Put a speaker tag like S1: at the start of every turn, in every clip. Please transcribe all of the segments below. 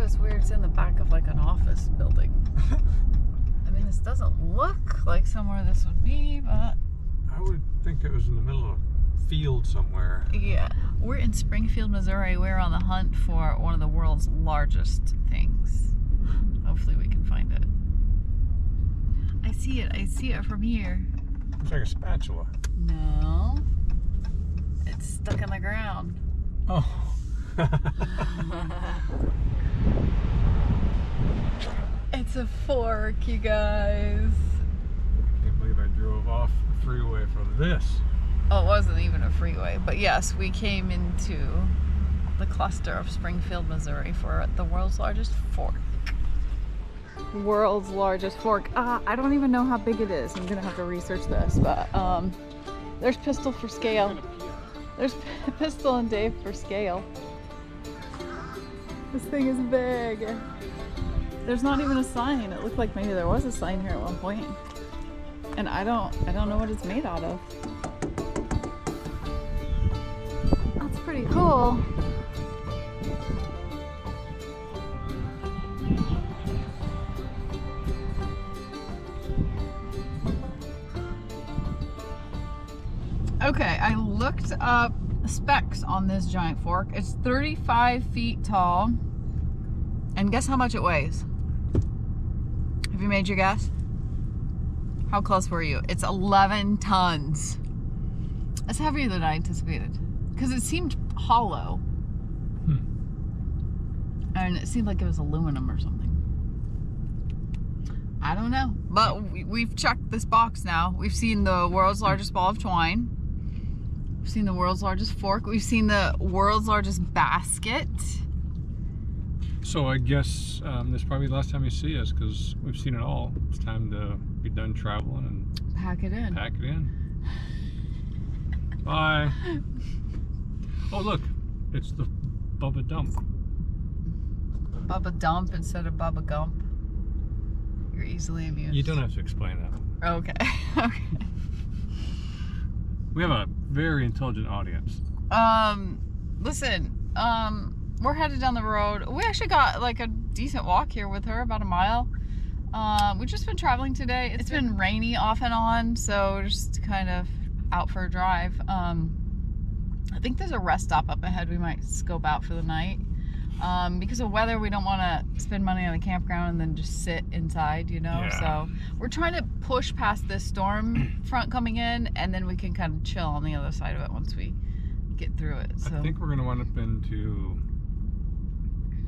S1: is weird. It's in the back of like an office building. I mean, this doesn't look like somewhere this would be, but...
S2: I would think it was in the middle of a field somewhere.
S1: Yeah. We're in Springfield, Missouri. We're on the hunt for one of the world's largest things. Hopefully we can find it. I see it. I see it from here.
S2: It's like a spatula.
S1: No. It's stuck in the ground.
S2: Oh.
S1: It's a fork, you guys.
S2: I can't believe I drove off the freeway for this.
S1: Oh, it wasn't even a freeway. But yes, we came into the cluster of Springfield, Missouri for the world's largest fork. World's largest fork. I don't even know how big it is. I'm gonna have to research this, but there's Pistol for scale. There's Pistol and Dave for scale. This thing is big. There's not even a sign. It looked like maybe there was a sign here at one point. And I don't know what it's made out of. That's pretty cool. Okay, I looked up specs on this giant fork. It's 35 feet tall. And guess how much it weighs? Have you made your guess? How close were you? It's 11 tons. It's heavier than I anticipated. Because it seemed hollow. And it seemed like it was aluminum or something. I don't know. But we've checked this box now. We've seen the world's largest ball of twine. We've seen the world's largest fork. We've seen the world's largest basket.
S2: So I guess this is probably the last time you see us because we've seen it all. It's time to be done traveling and
S1: pack it in.
S2: Pack it in. Bye. Oh look, it's the Bubba Dump.
S1: Bubba Dump instead of Bubba Gump. You're easily amused.
S2: You don't have to explain that.
S1: Okay. Okay.
S2: We have a very intelligent audience.
S1: Listen, we're headed down the road. We actually got like a decent walk here with her, about a mile. We've just been traveling today. It's been rainy off and on, so we're just kind of out for a drive. I think there's a rest stop up ahead. We might scope out for the night. Because of weather, we don't want to spend money on a campground and then just sit inside, you know?
S2: Yeah.
S1: So we're trying to push past this storm front coming in, and then we can kind of chill on the other side of it once we get through it. So
S2: I think we're going to wind up into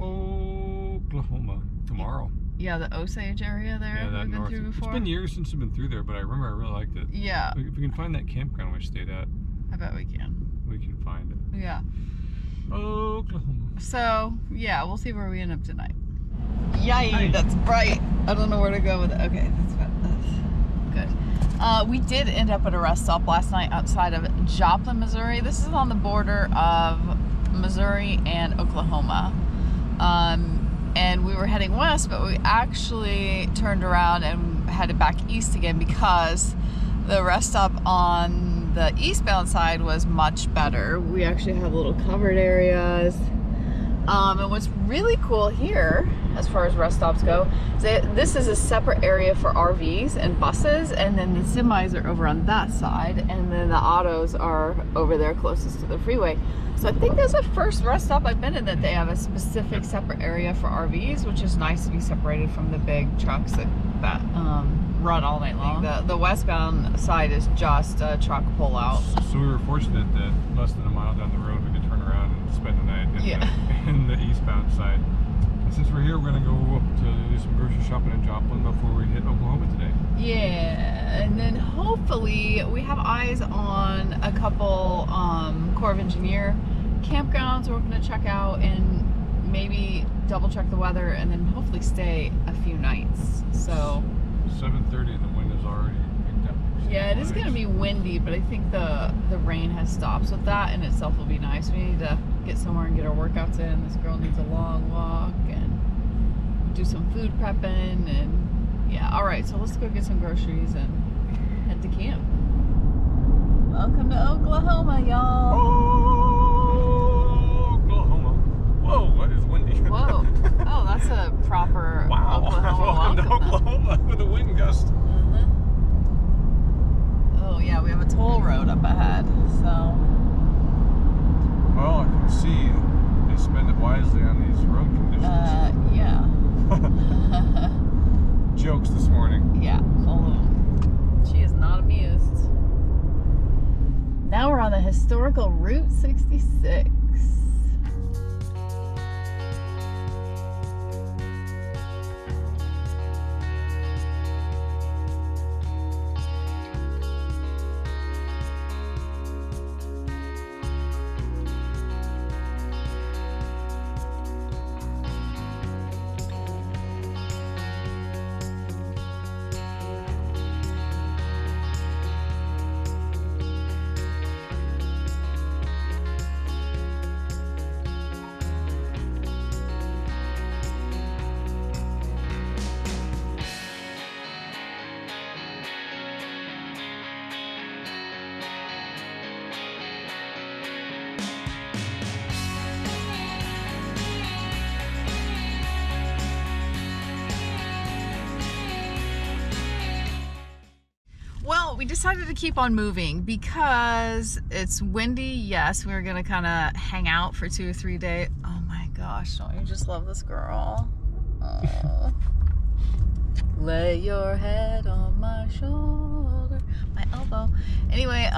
S2: Oklahoma tomorrow.
S1: Yeah, the Osage area there.
S2: Yeah, that
S1: we've been
S2: north.
S1: through before.
S2: It's been years since I've been through there, but I remember I really liked it.
S1: Yeah.
S2: If we can find that campground we stayed at,
S1: I bet we can.
S2: we can find it.
S1: Yeah.
S2: Oklahoma.
S1: So, yeah, we'll see where we end up tonight. Yay, that's bright. I don't know where to go with it. Okay, that's good. We did end up at a rest stop last night outside of Joplin, Missouri. This is on the border of Missouri and Oklahoma. And we were heading west, but we actually turned around and headed back east again because the rest stop on the eastbound side was much better. We actually have little covered areas. And what's really cool here, as far as rest stops go, is that this is a separate area for RVs and buses, and then the semis are over on that side, and then the autos are over there closest to the freeway. So I think that's the first rest stop I've been in that they have a specific separate area for RVs, which is nice to be separated from the big trucks that run all night long. The westbound side is just a truck pullout.
S2: So we were fortunate that less than a mile down the road we could turn around and spend the night in the eastbound side. And since we're here, we're going to go up to do some grocery shopping in Joplin before we hit Oklahoma today.
S1: Yeah, and then hopefully we have eyes on a couple Corps of Engineer campgrounds we're going to check out and maybe double check the weather and then hopefully stay a few nights. So
S2: 7:30 and the wind is already picked up.
S1: yeah, it is going to be windy, but I think the rain has stopped, so that in itself will be nice. We need to get somewhere and get our workouts in. This girl needs a long walk and do some food prepping, and yeah. All right, so let's go get some groceries and head to camp. Welcome to Oklahoma, y'all.
S2: Oklahoma. Whoa, that is windy.
S1: Whoa. Oh, that's a proper
S2: Wow.
S1: Oklahoma
S2: Welcome to Oklahoma with a wind gust.
S1: Oh yeah, we have a toll road up ahead, so.
S2: Well, I can see they spend it wisely on these road conditions.
S1: Yeah.
S2: Jokes this morning.
S1: Yeah, she is not amused. Now we're on the historical Route 66. We decided to keep on moving because it's windy. Yes, we were gonna kind of hang out for 2 or 3 days. Oh my gosh, don't you just love this girl? Oh. Lay your head on my shoulder, my elbow. Anyway,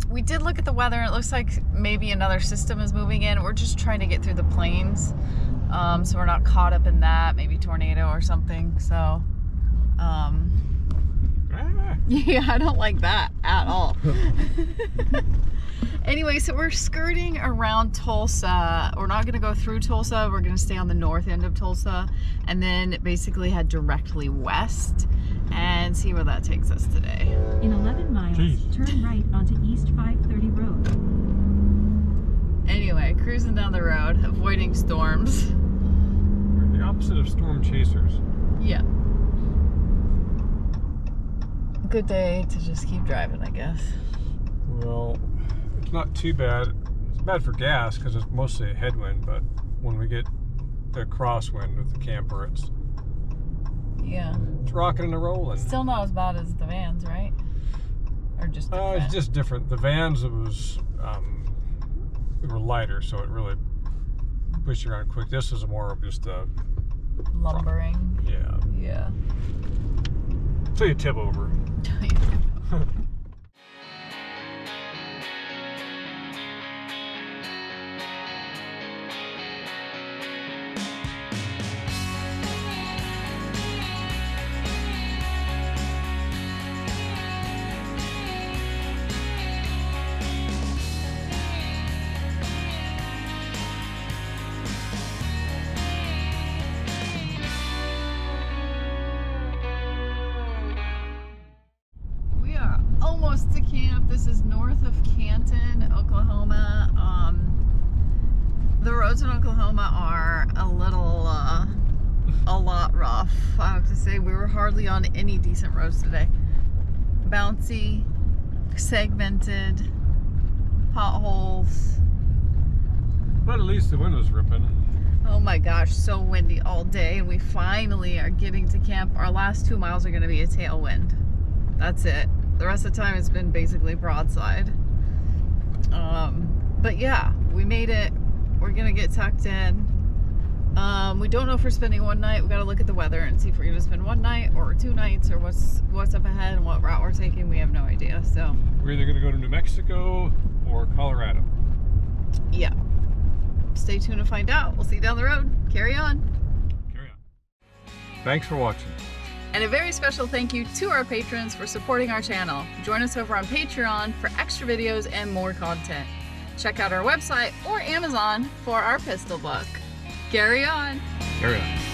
S1: we did look at the weather and it looks like maybe another system is moving in. We're just trying to get through the plains, so we're not caught up in that, maybe tornado or something. So yeah, I don't like that at all. Anyway, so we're skirting around Tulsa. We're not going to go through Tulsa. We're going to stay on the north end of Tulsa and then basically head directly west and see where that takes us today.
S3: In 11 miles, turn right onto East 530 Road.
S1: Anyway, cruising down the road, avoiding storms.
S2: We're the opposite of storm chasers.
S1: Yeah. Good day to just keep driving, I guess.
S2: Well, it's not too bad. It's bad for gas because it's mostly a headwind, but when we get the crosswind with the camper, it's rocking and rolling.
S1: Still not as bad as the vans, right? Or just different?
S2: It's just different. The vans, it was we were lighter, so it really pushed you around quick. This is more of just a
S1: lumbering.
S2: Yeah. So you tip over.
S1: To camp. This is north of Canton, Oklahoma. The roads in Oklahoma are a lot rough. I have to say, we were hardly on any decent roads today. Bouncy, segmented, potholes.
S2: But at least the wind was ripping.
S1: Oh my gosh, so windy all day, and we finally are getting to camp. Our last 2 miles are going to be a tailwind. That's it. The rest of the time it's been basically broadside. But yeah, we made it. We're gonna get tucked in. We don't know if we're spending one night. We gotta look at the weather and see if we're gonna spend one night or 2 nights or what's up ahead and what route we're taking. We have no idea. So
S2: we're either gonna go to New Mexico or Colorado.
S1: Yeah. Stay tuned to find out. We'll see you down the road. Carry on.
S2: Carry on. Thanks for watching.
S1: And a very special thank you to our patrons for supporting our channel. Join us over on Patreon for extra videos and more content. Check out our website or Amazon for our pistol book. Carry on.
S2: Carry on.